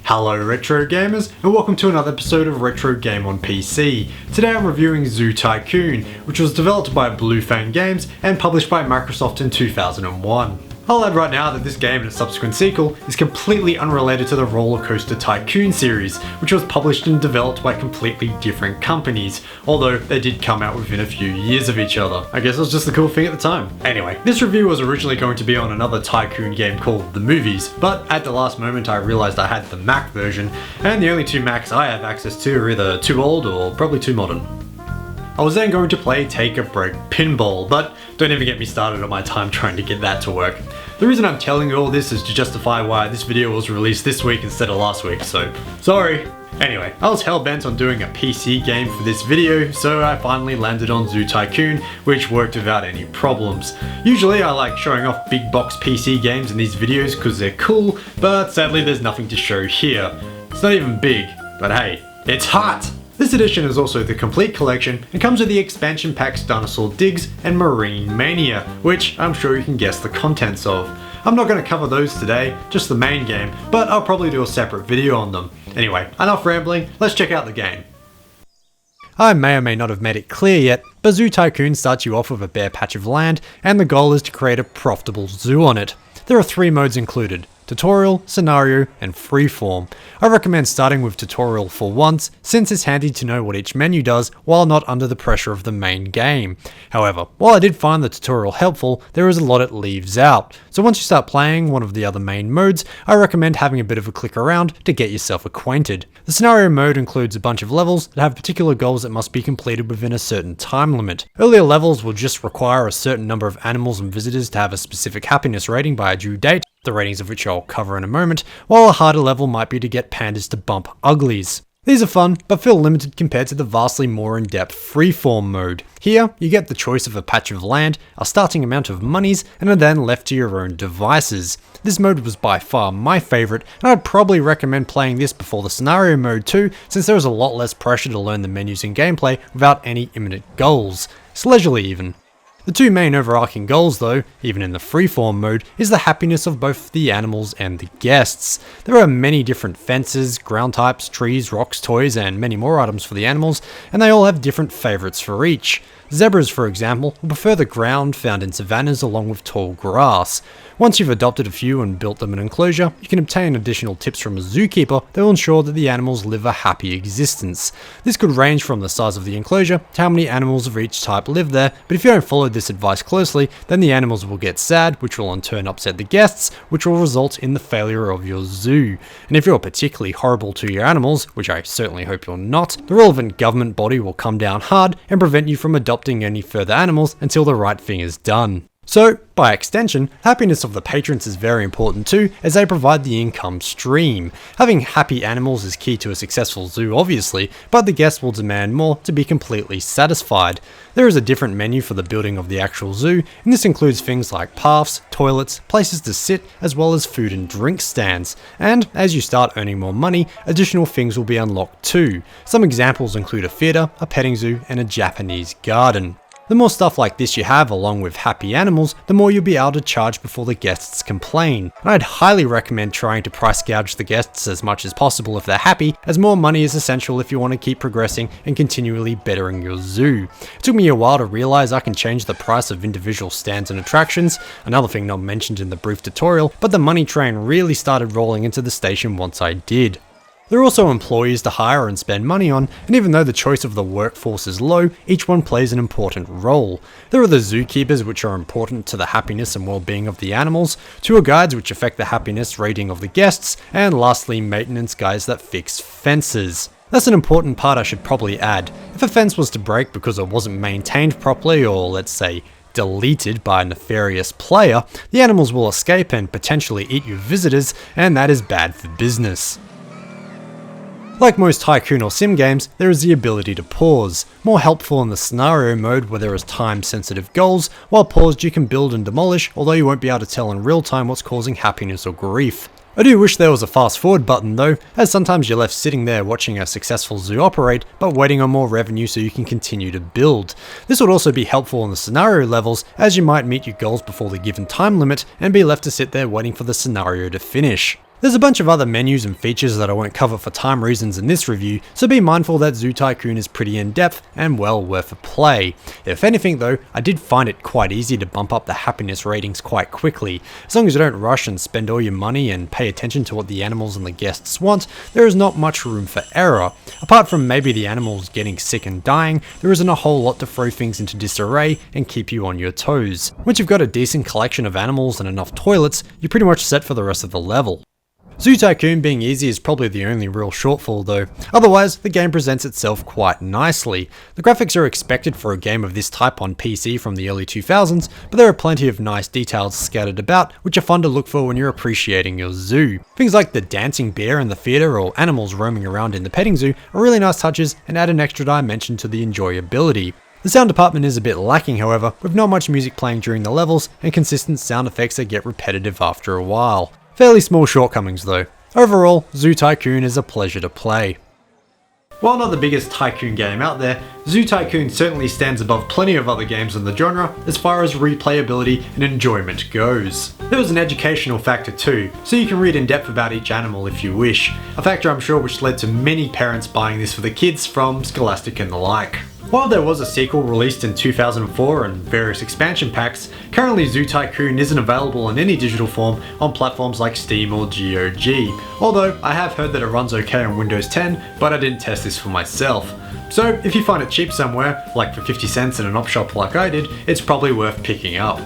Hello retro gamers, and welcome to another episode of Retro Game on PC. Today I'm reviewing Zoo Tycoon, which was developed by Blue Fang Games and published by Microsoft in 2001. I'll add right now that this game and its subsequent sequel is completely unrelated to the Roller Coaster Tycoon series, which was published and developed by completely different companies, although they did come out within a few years of each other. I guess it was just a cool thing at the time. Anyway, this review was originally going to be on another Tycoon game called The Movies, but at the last moment I realised I had the Mac version, and the only two Macs I have access to are either too old or probably too modern. I was then going to play Take a Break Pinball, but don't even get me started on my time trying to get that to work. The reason I'm telling you all this is to justify why this video was released this week instead of last week, so sorry. Anyway, I was hell-bent on doing a PC game for this video, so I finally landed on Zoo Tycoon, which worked without any problems. Usually I like showing off big box PC games in these videos because they're cool, but sadly there's nothing to show here. It's not even big, but hey, it's hot! This edition is also the complete collection and comes with the expansion packs Dinosaur Digs and Marine Mania, which I'm sure you can guess the contents of. I'm not going to cover those today, just the main game, but I'll probably do a separate video on them. Anyway, enough rambling, let's check out the game. I may or may not have made it clear yet, but Zoo Tycoon starts you off with a bare patch of land, and the goal is to create a profitable zoo on it. There are 3 modes included: Tutorial, Scenario, and Freeform. I recommend starting with Tutorial for once, since it's handy to know what each menu does while not under the pressure of the main game. However, while I did find the tutorial helpful, there is a lot it leaves out. So once you start playing one of the other main modes, I recommend having a bit of a click around to get yourself acquainted. The Scenario mode includes a bunch of levels that have particular goals that must be completed within a certain time limit. Earlier levels will just require a certain number of animals and visitors to have a specific happiness rating by a due date, the ratings of which I'll cover in a moment, while a harder level might be to get pandas to bump uglies. These are fun, but feel limited compared to the vastly more in-depth Freeform mode. Here, you get the choice of a patch of land, a starting amount of monies, and are then left to your own devices. This mode was by far my favourite, and I'd probably recommend playing this before the Scenario mode too, since there is a lot less pressure to learn the menus and gameplay without any imminent goals. It's leisurely even. The 2 main overarching goals though, even in the freeform mode, is the happiness of both the animals and the guests. There are many different fences, ground types, trees, rocks, toys, and many more items for the animals, and they all have different favourites for each. Zebras, for example, will prefer the ground found in savannas along with tall grass. Once you've adopted a few and built them an enclosure, you can obtain additional tips from a zookeeper that will ensure that the animals live a happy existence. This could range from the size of the enclosure to how many animals of each type live there, but if you don't follow this advice closely, then the animals will get sad, which will in turn upset the guests, which will result in the failure of your zoo. And if you're particularly horrible to your animals, which I certainly hope you're not, the relevant government body will come down hard and prevent you from adopting any further animals until the right thing is done. So, by extension, happiness of the patrons is very important too, as they provide the income stream. Having happy animals is key to a successful zoo obviously, but the guests will demand more to be completely satisfied. There is a different menu for the building of the actual zoo, and this includes things like paths, toilets, places to sit, as well as food and drink stands. And as you start earning more money, additional things will be unlocked too. Some examples include a theatre, a petting zoo, and a Japanese garden. The more stuff like this you have along with happy animals, the more you'll be able to charge before the guests complain. And I'd highly recommend trying to price gouge the guests as much as possible if they're happy, as more money is essential if you want to keep progressing and continually bettering your zoo. It took me a while to realize I can change the price of individual stands and attractions, another thing not mentioned in the brief tutorial, but the money train really started rolling into the station once I did. There are also employees to hire and spend money on, and even though the choice of the workforce is low, each one plays an important role. There are the zookeepers, which are important to the happiness and well-being of the animals, tour guides, which affect the happiness rating of the guests, and lastly maintenance guys that fix fences. That's an important part I should probably add. If a fence was to break because it wasn't maintained properly, or let's say deleted by a nefarious player, the animals will escape and potentially eat your visitors, and that is bad for business. Like most Tycoon or Sim games, there is the ability to pause, more helpful in the Scenario mode where there is time-sensitive goals, while paused you can build and demolish, although you won't be able to tell in real time what's causing happiness or grief. I do wish there was a fast forward button though, as sometimes you're left sitting there watching a successful zoo operate, but waiting on more revenue so you can continue to build. This would also be helpful in the scenario levels, as you might meet your goals before the given time limit and be left to sit there waiting for the scenario to finish. There's a bunch of other menus and features that I won't cover for time reasons in this review, so be mindful that Zoo Tycoon is pretty in-depth and well worth a play. If anything though, I did find it quite easy to bump up the happiness ratings quite quickly. As long as you don't rush and spend all your money and pay attention to what the animals and the guests want, there is not much room for error. Apart from maybe the animals getting sick and dying, there isn't a whole lot to throw things into disarray and keep you on your toes. Once you've got a decent collection of animals and enough toilets, you're pretty much set for the rest of the level. Zoo Tycoon being easy is probably the only real shortfall though, otherwise the game presents itself quite nicely. The graphics are expected for a game of this type on PC from the early 2000s, but there are plenty of nice details scattered about which are fun to look for when you're appreciating your zoo. Things like the dancing bear in the theatre or animals roaming around in the petting zoo are really nice touches and add an extra dimension to the enjoyability. The sound department is a bit lacking however, with not much music playing during the levels and consistent sound effects that get repetitive after a while. Fairly small shortcomings though. Overall, Zoo Tycoon is a pleasure to play. While not the biggest Tycoon game out there, Zoo Tycoon certainly stands above plenty of other games in the genre as far as replayability and enjoyment goes. There was an educational factor too, so you can read in depth about each animal if you wish, a factor I'm sure which led to many parents buying this for the kids from Scholastic and the like. While there was a sequel released in 2004 and various expansion packs, currently Zoo Tycoon isn't available in any digital form on platforms like Steam or GOG, although I have heard that it runs okay on Windows 10, but I didn't test this for myself. So if you find it cheap somewhere, like for 50 cents in an op shop like I did, it's probably worth picking up.